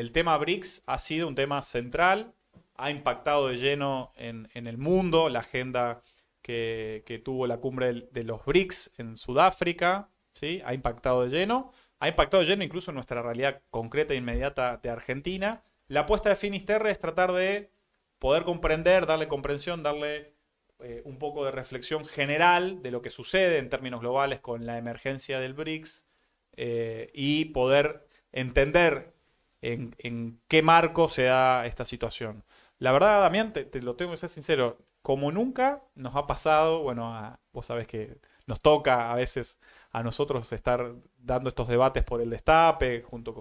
el tema BRICS ha sido un tema central, ha impactado de lleno en el mundo, la agenda que tuvo la cumbre de los BRICS en Sudáfrica, ¿sí? Ha impactado de lleno incluso en nuestra realidad concreta e inmediata de Argentina. La apuesta de Finisterre es tratar de poder comprender, darle comprensión, darle un poco de reflexión general de lo que sucede en términos globales con la emergencia del BRICS y poder entender en qué marco se da esta situación. La verdad, Damián, te lo tengo que ser sincero, como nunca nos ha pasado, bueno, vos sabés que nos toca a veces a nosotros estar dando estos debates por el Destape, junto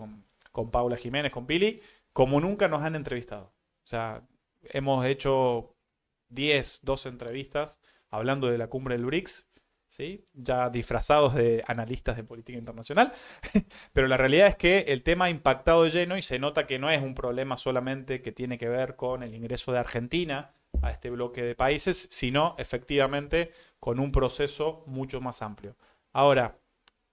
con Paula Jiménez, con Pili, como nunca nos han entrevistado. O sea, hemos hecho 10, 12 entrevistas hablando de la cumbre del BRICS, ¿sí? Ya disfrazados de analistas de política internacional, pero la realidad es que el tema ha impactado de lleno y se nota que no es un problema solamente que tiene que ver con el ingreso de Argentina a este bloque de países, sino efectivamente con un proceso mucho más amplio. Ahora,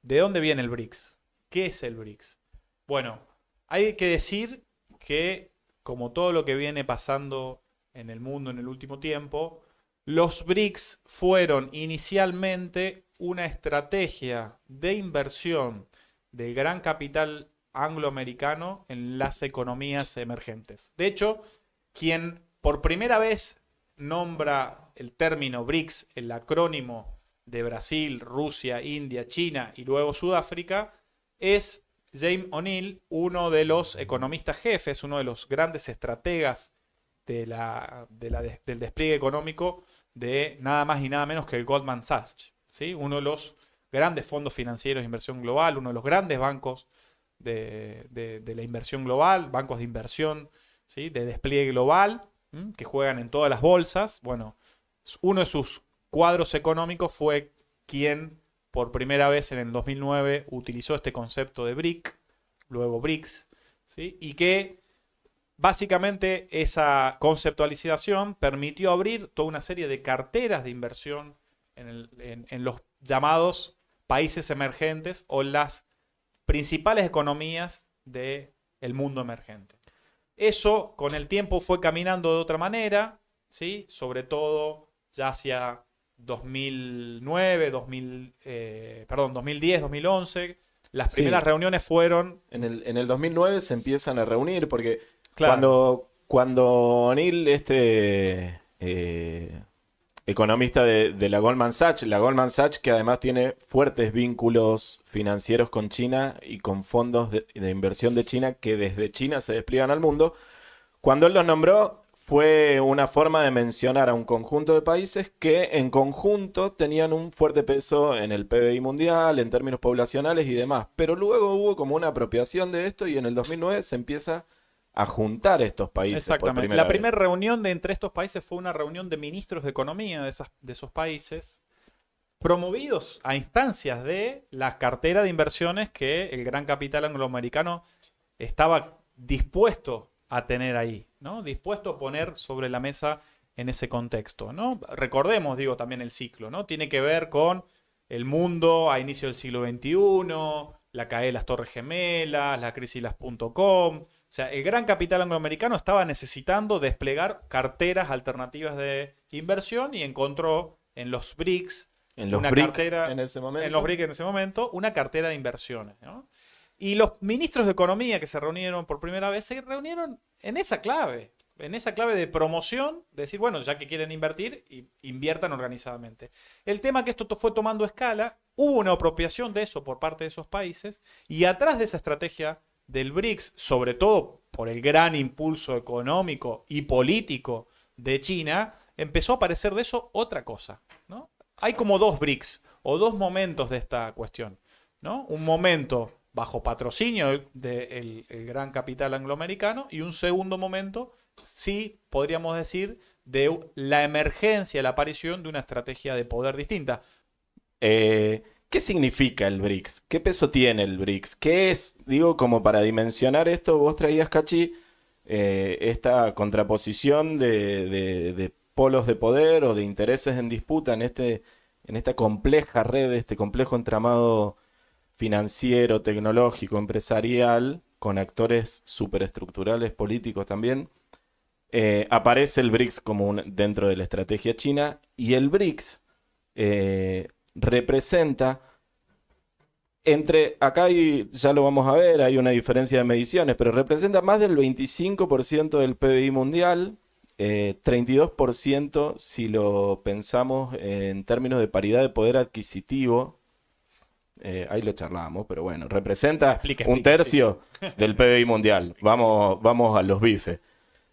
¿de dónde viene el BRICS? ¿Qué es el BRICS? Bueno, hay que decir que, como todo lo que viene pasando en el mundo en el último tiempo, los BRICS fueron inicialmente una estrategia de inversión del gran capital angloamericano en las economías emergentes. De hecho, quien por primera vez nombra el término BRICS, el acrónimo de Brasil, Rusia, India, China y luego Sudáfrica, es James O'Neill, uno de los economistas jefes, uno de los grandes estrategas del despliegue económico de nada más y nada menos que el Goldman Sachs, ¿sí? Uno de los grandes fondos financieros de inversión global, uno de los grandes bancos de la inversión global, bancos de inversión, ¿sí? De despliegue global, que juegan en todas las bolsas. Bueno, uno de sus cuadros económicos fue quien por primera vez en el 2009 utilizó este concepto de BRIC, luego BRICS, ¿sí? Y que básicamente esa conceptualización permitió abrir toda una serie de carteras de inversión en los llamados países emergentes o las principales economías del mundo emergente. Eso con el tiempo fue caminando de otra manera, ¿sí? Sobre todo ya hacia 2009, 2010, 2011. Las primeras Sí, reuniones fueron... en el 2009 se empiezan a reunir porque Claro, cuando O'Neill, economista de la Goldman Sachs, que además tiene fuertes vínculos financieros con China y con fondos de inversión de China que desde China se despliegan al mundo, cuando él los nombró fue una forma de mencionar a un conjunto de países que en conjunto tenían un fuerte peso en el PBI mundial, en términos poblacionales y demás. Pero luego hubo como una apropiación de esto y en el 2009 se empieza a juntar estos países por exactamente. La primera primera vez. reunión entre estos países fue una reunión de ministros de economía de esos países, promovidos a instancias de la cartera de inversiones que el gran capital angloamericano estaba dispuesto a tener ahí, ¿no? Dispuesto a poner sobre la mesa en ese contexto, ¿no? Recordemos, digo, también el ciclo, ¿no? Tiene que ver con el mundo a inicio del siglo XXI, la caída de las Torres Gemelas, la crisis de las .com. O sea, el gran capital angloamericano estaba necesitando desplegar carteras alternativas de inversión y encontró en los BRICS En los una BRIC cartera, en ese en los momento. BRICS en ese momento, una cartera de inversiones, ¿no? Y los ministros de Economía que se reunieron por primera vez se reunieron en esa clave de promoción, de decir, bueno, ya que quieren invertir, inviertan organizadamente. El tema que esto fue tomando escala, hubo una apropiación de eso por parte de esos países, y atrás de esa estrategia del BRICS, sobre todo por el gran impulso económico y político de China, empezó a aparecer de eso otra cosa, ¿no? Hay como dos BRICS o dos momentos de esta cuestión, ¿no? Un momento bajo patrocinio del gran capital angloamericano y un segundo momento, sí podríamos decir, de la emergencia, la aparición de una estrategia de poder distinta. ¿Qué significa el BRICS? ¿Qué peso tiene el BRICS? ¿Qué es, digo, como para dimensionar esto, vos traías, Cachi, esta contraposición de polos de poder o de intereses en disputa en esta compleja red, este complejo entramado financiero, tecnológico, empresarial, con actores superestructurales políticos también, aparece el BRICS como dentro de la estrategia china, y el BRICS representa acá ya lo vamos a ver, hay una diferencia de mediciones, pero representa más del 25% del PBI mundial, 32% si lo pensamos en términos de paridad de poder adquisitivo. Ahí lo charlamos, pero bueno, representa un tercio del PBI mundial. Vamos a los bifes.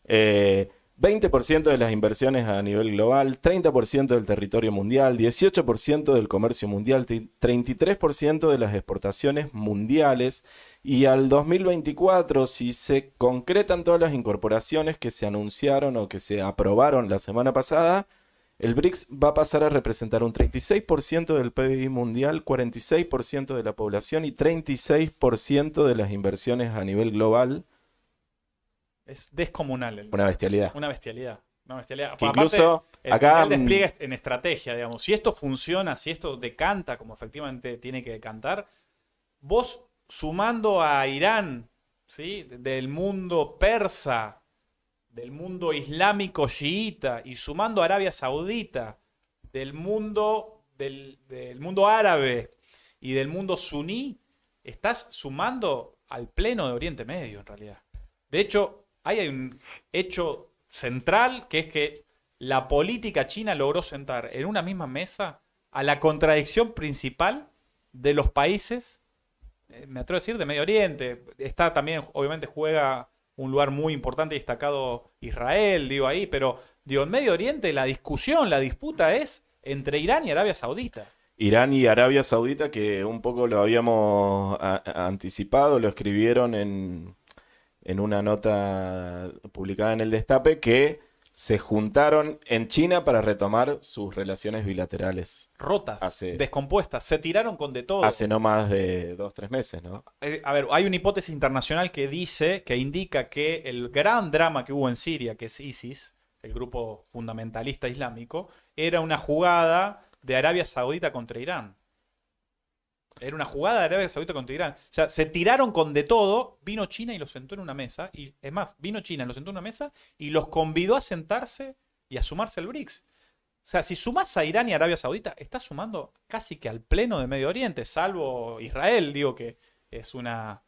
20% de las inversiones a nivel global, 30% del territorio mundial, 18% del comercio mundial, 33% de las exportaciones mundiales, y al 2024, si se concretan todas las incorporaciones que se anunciaron o que se aprobaron la semana pasada, el BRICS va a pasar a representar un 36% del PBI mundial, 46% de la población y 36% de las inversiones a nivel global. Es descomunal. Una bestialidad. Una bestialidad. Una bestialidad. Incluso aparte, acá el despliegue en estrategia, digamos. Si esto funciona, si esto decanta como efectivamente tiene que decantar, vos sumando a Irán, ¿sí?, del mundo persa, del mundo islámico chiita, y sumando a Arabia Saudita, del mundo árabe y del mundo suní, estás sumando al pleno de Oriente Medio, en realidad. De hecho, hay un hecho central, que es que la política china logró sentar en una misma mesa a la contradicción principal de los países, me atrevo a decir, de Medio Oriente. Está también, obviamente, juega un lugar muy importante y destacado Israel, digo ahí, pero digo, en Medio Oriente la discusión, la disputa es entre Irán y Arabia Saudita. Irán y Arabia Saudita, que un poco lo habíamos anticipado, lo escribieron en una nota publicada en El Destape, que se juntaron en China para retomar sus relaciones bilaterales. Rotas, descompuestas, se tiraron con de todo. Hace no más de 2-3 meses, ¿no? A ver, hay una hipótesis internacional que indica que el gran drama que hubo en Siria, que es ISIS, el grupo fundamentalista islámico, era una jugada de Arabia Saudita contra Irán. Era una jugada de Arabia Saudita contra Irán. O sea, se tiraron con de todo, vino China y los sentó en una mesa. Y es más, vino China, los sentó en una mesa y los convidó a sentarse y a sumarse al BRICS. O sea, si sumás a Irán y Arabia Saudita, estás sumando casi que al pleno de Medio Oriente, salvo Israel, digo, que es una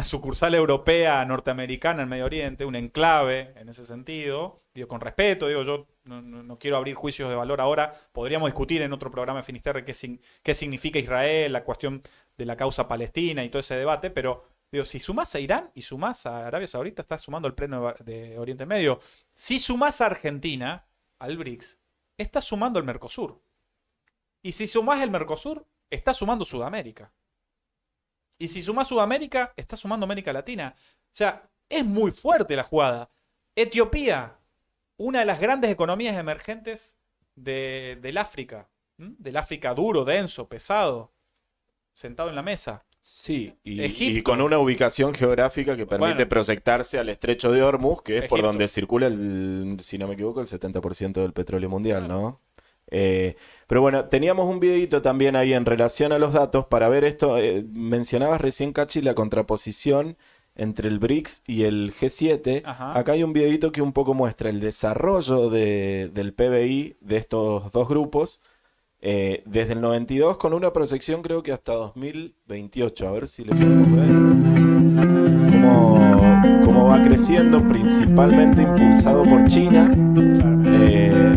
sucursal europea norteamericana en Medio Oriente, un enclave en ese sentido. Digo, con respeto, digo, yo no quiero abrir juicios de valor ahora. Podríamos discutir en otro programa de Finisterre qué significa Israel, la cuestión de la causa palestina y todo ese debate, pero digo, si sumás a Irán y sumás a Arabia Saudita, estás sumando el pleno de Oriente Medio. Si sumás a Argentina, al BRICS, estás sumando el Mercosur. Y si sumás el Mercosur, estás sumando Sudamérica. Y si sumás Sudamérica, estás sumando América Latina. O sea, es muy fuerte la jugada. Etiopía, una de las grandes economías emergentes del África. Del África duro, denso, pesado, sentado en la mesa. Sí, y con una ubicación geográfica que permite proyectarse al estrecho de Hormuz, que es por donde circula, si no me equivoco, el 70% del petróleo mundial, ¿no? Pero bueno, teníamos un videito también ahí en relación a los datos para ver esto. Mencionabas recién, Cachi, la contraposición entre el BRICS y el G7. Ajá. Acá hay un videito que un poco muestra el desarrollo del PBI de estos dos grupos desde el 92, con una proyección creo que hasta 2028. A ver si le podemos ver cómo va creciendo, principalmente impulsado por China.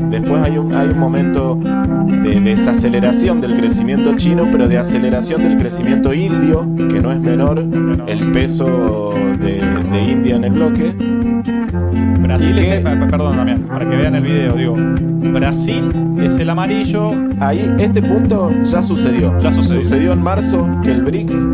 Después hay un momento de desaceleración del crecimiento chino, pero de aceleración del crecimiento indio, que no es menor el peso de India en el bloque. Brasil perdón, Damián, para que vean el video, digo, Brasil es el amarillo. Ahí, este punto ya sucedió. Sucedió en marzo, que el BRICS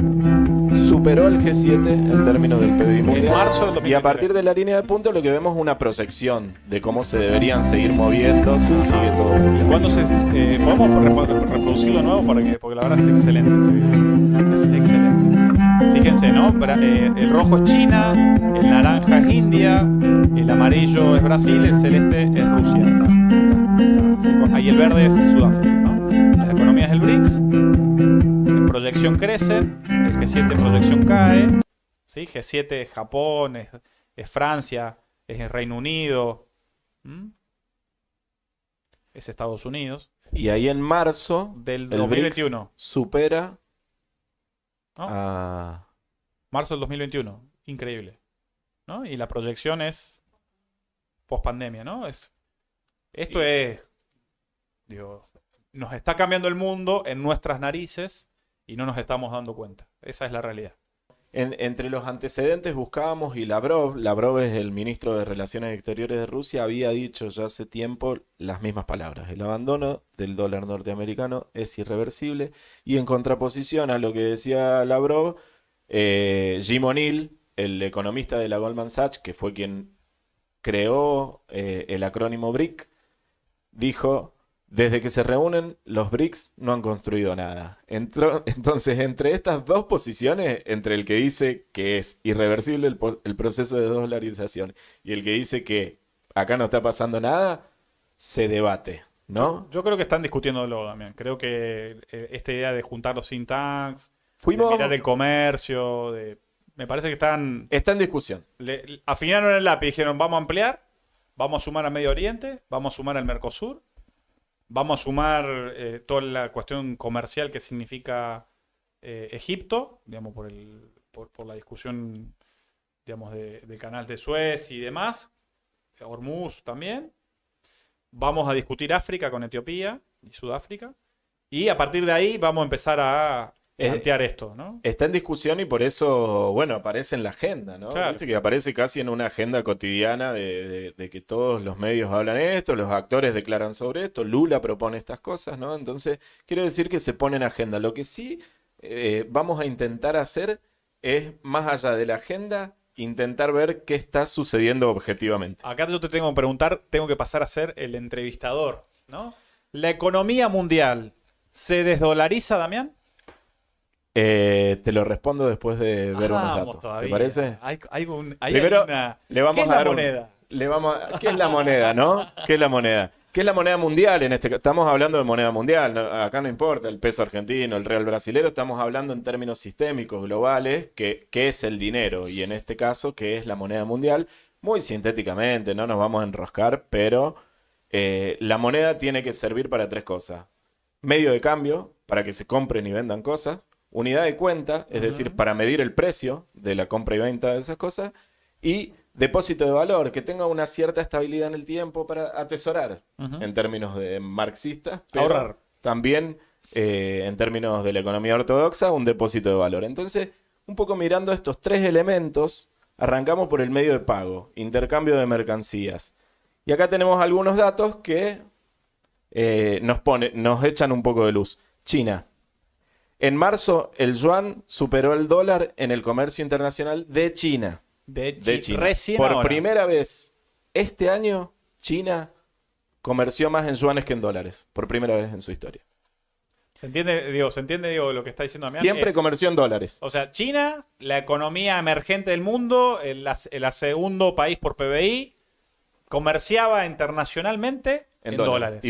superó el G7 en términos del PBI mundial. Y a partir de la línea de punto lo que vemos es una proyección de cómo se deberían seguir moviendo si sigue todo. ¿Y cuándo podemos reproducirlo de nuevo? Porque la verdad es excelente este video. Es excelente. Fíjense, ¿no? El rojo es China, el naranja es India, el amarillo es Brasil, el celeste es Rusia. Ahí el verde es Sudáfrica, ¿no? Las economías del BRICS. Proyección crece, el G7 proyección cae, ¿sí? G7 es Japón, es Francia, es el Reino Unido, ¿m? Es Estados Unidos. Y ahí en marzo, Del el BRICS 2021, supera ¿no? a... Marzo del 2021, increíble, ¿no? Y la proyección es post pandemia, ¿no? Esto es, digo, nos está cambiando el mundo en nuestras narices y no nos estamos dando cuenta. Esa es la realidad. Entre los antecedentes buscábamos y Lavrov es el ministro de Relaciones Exteriores de Rusia, había dicho ya hace tiempo las mismas palabras. El abandono del dólar norteamericano es irreversible y en contraposición a lo que decía Lavrov, Jim O'Neill, el economista de la Goldman Sachs, que fue quien creó el acrónimo BRIC, dijo: desde que se reúnen, los BRICS no han construido nada. Entonces, entre estas dos posiciones, entre el que dice que es irreversible el proceso de dolarización y el que dice que acá no está pasando nada, se debate, ¿no? Yo creo que están discutiéndolo también. Creo que esta idea de juntar los think tanks, de Fuimos... mirar el comercio, me parece que están... Está en discusión. Afinaron el lápiz y dijeron, vamos a ampliar, vamos a sumar a Medio Oriente, vamos a sumar al Mercosur, vamos a sumar toda la cuestión comercial que significa Egipto, digamos, por la discusión, digamos, del canal de Suez y demás, Hormuz también. Vamos a discutir África con Etiopía y Sudáfrica. Y a partir de ahí vamos a empezar a plantear esto, ¿no? Está en discusión y por eso, bueno, aparece en la agenda, ¿no? Claro. Viste que aparece casi en una agenda cotidiana de que todos los medios hablan esto, los actores declaran sobre esto, Lula propone estas cosas, ¿no? Entonces, quiere decir que se pone en agenda. Lo que sí vamos a intentar hacer es, más allá de la agenda, intentar ver qué está sucediendo objetivamente. Acá yo te tengo que preguntar, tengo que pasar a ser el entrevistador, ¿no? ¿La economía mundial se desdolariza, Damián? Te lo respondo después de ver unos Vamos datos. todavía. ¿Te parece? Hay Primero, una... le vamos ¿Qué es a la dar moneda? ¿Qué es la moneda, no? ¿Qué es la moneda? ¿Qué es la moneda mundial en este caso? Estamos hablando de moneda mundial. Acá no importa el peso argentino, el real brasilero. Estamos hablando en términos sistémicos, globales, qué es el dinero. Y en este caso, ¿qué es la moneda mundial? Muy sintéticamente, no nos vamos a enroscar, pero la moneda tiene que servir para tres cosas. Medio de cambio, para que se compren y vendan cosas. Unidad de cuenta, es decir, para medir el precio de la compra y venta de esas cosas. Y depósito de valor, que tenga una cierta estabilidad en el tiempo para atesorar, en términos de marxistas, pero ahorrar. También en términos de la economía ortodoxa, un depósito de valor. Entonces, un poco mirando estos tres elementos, arrancamos por el medio de pago, intercambio de mercancías. Y acá tenemos algunos datos que nos echan un poco de luz. China. En marzo, el yuan superó el dólar en el comercio internacional de China. De China. Recién por primera vez este año, China comerció más en yuanes que en dólares. Por primera vez en su historia. ¿Se entiende, digo, lo que está diciendo Damián? Siempre comerció en dólares. O sea, China, la economía emergente del mundo, el segundo país por PBI, comerciaba internacionalmente en dólares.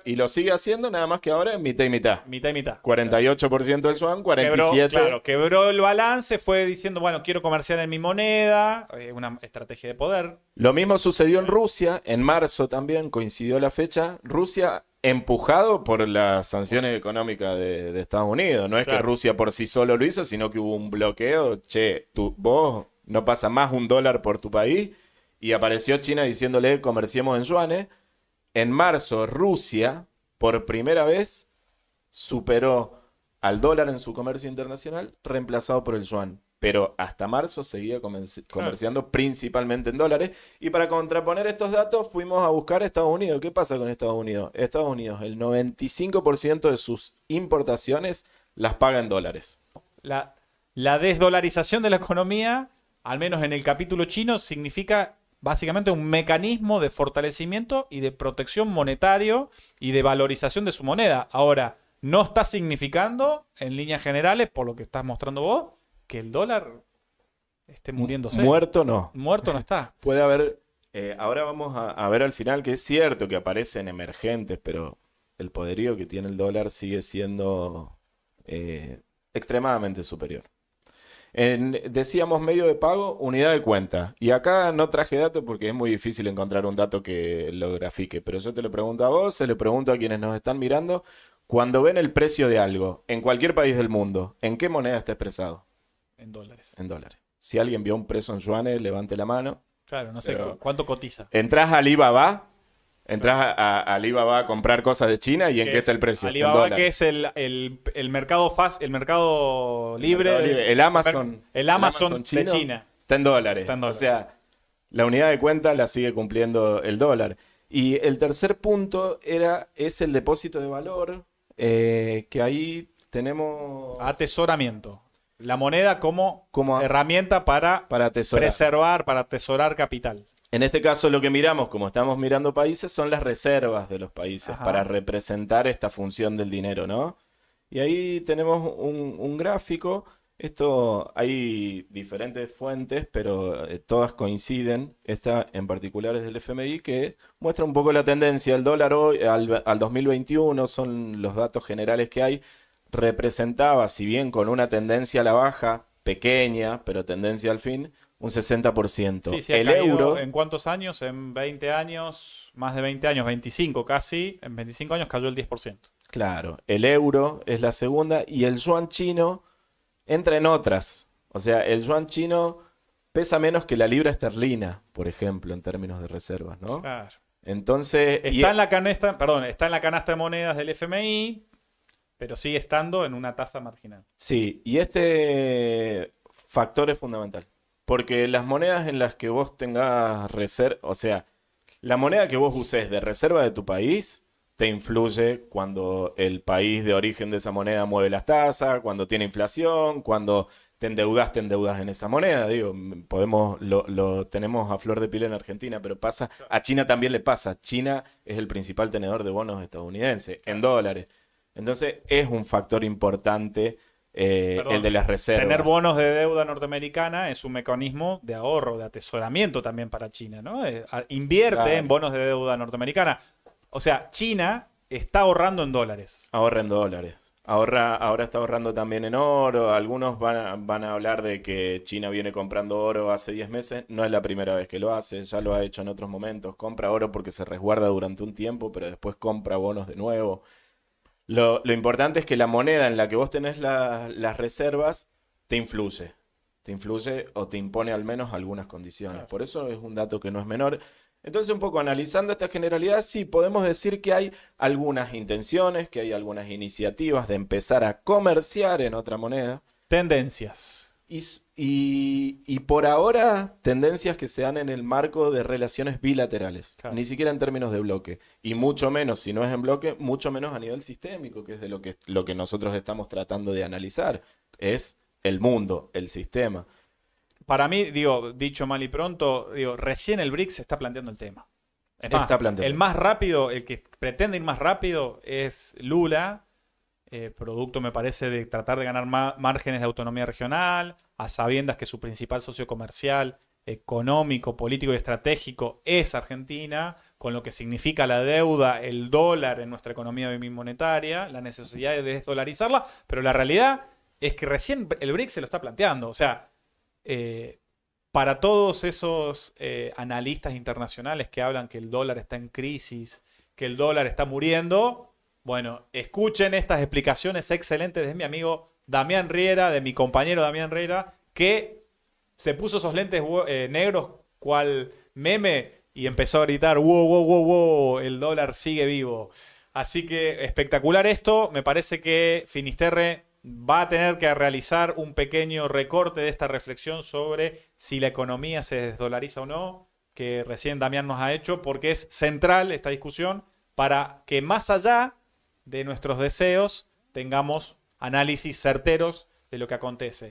Y lo sigue haciendo, nada más que ahora en mitad y mitad. Mitad y mitad. 48% del yuan, 47%. Quebró el balance, fue diciendo, bueno, quiero comerciar en mi moneda, una estrategia de poder. Lo mismo sucedió en Rusia, en marzo también, coincidió la fecha. Rusia, empujado por las sanciones económicas de Estados Unidos. No es que Rusia por sí solo lo hizo, sino que hubo un bloqueo. Che, vos no pasa más $1 por tu país. Y apareció China diciéndole, comerciemos en yuanes. En marzo, Rusia, por primera vez, superó al dólar en su comercio internacional, reemplazado por el yuan. Pero hasta marzo seguía comerciando principalmente en dólares. Y para contraponer estos datos, fuimos a buscar a Estados Unidos. ¿Qué pasa con Estados Unidos? Estados Unidos, el 95% de sus importaciones las paga en dólares. La desdolarización de la economía, al menos en el capítulo chino, significa básicamente un mecanismo de fortalecimiento y de protección monetario y de valorización de su moneda. Ahora, no está significando, en líneas generales, por lo que estás mostrando vos, que el dólar esté muriéndose. Muerto no. Muerto no está. Puede haber... ahora vamos a ver al final que es cierto que aparecen emergentes, pero el poderío que tiene el dólar sigue siendo extremadamente superior. Decíamos medio de pago, unidad de cuenta. Y acá no traje datos porque es muy difícil encontrar un dato que lo grafique. Pero yo te lo pregunto a vos, se le pregunto a quienes nos están mirando. Cuando ven el precio de algo, en cualquier país del mundo, ¿en qué moneda está expresado? En dólares. En dólares. Si alguien vio un precio en yuanes, levante la mano. Claro, no sé Pero cuánto cotiza. Entrás a Alibaba, a Alibaba a comprar cosas de China y ¿en qué está el precio? En Alibaba, dólares. que es el mercado el mercado libre. El Amazon. El Amazon de chino China. Está en dólares. Está en dólares. O sea, la unidad de cuenta la sigue cumpliendo el dólar. Y el tercer punto es el depósito de valor, que ahí tenemos Atesoramiento. La moneda como Como herramienta para atesorar. preservar, para atesorar capital. En este caso lo que miramos, como estamos mirando países, son las reservas de los países Ajá. para representar esta función del dinero, ¿no? Y ahí tenemos un gráfico. Esto hay diferentes fuentes, pero todas coinciden. Esta en particular es del FMI, que muestra un poco la tendencia. El dólar hoy, al 2021, son los datos generales que hay, representaba, si bien con una tendencia a la baja, pequeña, pero tendencia al fin, un 60%. Sí, sí, ha El caído euro, ¿en cuántos años? En 20 años, más de 20 años, 25 casi. En 25 años cayó el 10%. claro, el euro es la segunda y el yuan chino entra en otras. O sea, el yuan chino pesa menos que la libra esterlina, por ejemplo, en términos de reservas, ¿no? Claro. Entonces, Está en la canasta, perdón, está en la canasta de monedas del FMI, pero sigue estando en una tasa marginal. sí, y este factor es fundamental. Porque las monedas en las que vos tengas reserva, o sea, la moneda que vos uses de reserva de tu país te influye cuando el país de origen de esa moneda mueve las tasas, cuando tiene inflación, cuando te endeudas en esa moneda. Digo, lo tenemos a flor de piel en Argentina, pero pasa, a China también le pasa. China es el principal tenedor de bonos estadounidenses en dólares. Entonces es un factor importante Perdón, el de las reservas. Tener bonos de deuda norteamericana es un mecanismo de ahorro, de atesoramiento también para China, ¿no? Invierte Claro. en bonos de deuda norteamericana. O sea, China está ahorrando en dólares. Ahorra en dólares. Ahora está ahorrando también en oro. Algunos van a hablar de que China viene comprando oro hace 10 meses. No es la primera vez que lo hace, ya lo ha hecho en otros momentos. Compra oro porque se resguarda durante un tiempo, pero después compra bonos de nuevo. Lo importante es que la moneda en la que vos tenés las reservas te influye. Te influye o te impone al menos algunas condiciones. Claro. Por eso es un dato que no es menor. Entonces, un poco analizando esta generalidad, sí, podemos decir que hay algunas intenciones, que hay algunas iniciativas de empezar a comerciar en otra moneda. Tendencias. Y por ahora, tendencias que se dan en el marco de relaciones bilaterales, Claro. ni siquiera en términos de bloque. Y mucho menos, si no es en bloque, mucho menos a nivel sistémico, que es de lo que nosotros estamos tratando de analizar. Es el mundo, el sistema. Para mí, digo, dicho mal y pronto, digo, recién el BRICS se está planteando el tema. Es más, Está planteando. el más rápido, el que pretende ir más rápido es Lula, producto me parece de tratar de ganar márgenes de autonomía regional, a sabiendas que su principal socio comercial, económico, político y estratégico es Argentina, con lo que significa la deuda, el dólar en nuestra economía bimonetaria, la necesidad de desdolarizarla, pero la realidad es que recién el BRICS se lo está planteando. O sea, para todos esos analistas internacionales que hablan que el dólar está en crisis, que el dólar está muriendo, bueno, escuchen estas explicaciones excelentes de mi amigo Damián Riera, de mi compañero Damián Riera, que se puso esos lentes negros cual meme y empezó a gritar, wow, wow, wow, wow, el dólar sigue vivo. Así que espectacular esto. Me parece que Finisterre va a tener que realizar un pequeño recorte de esta reflexión sobre si la economía se desdolariza o no, que recién Damián nos ha hecho, porque es central esta discusión para que más allá de nuestros deseos tengamos análisis certeros de lo que acontece.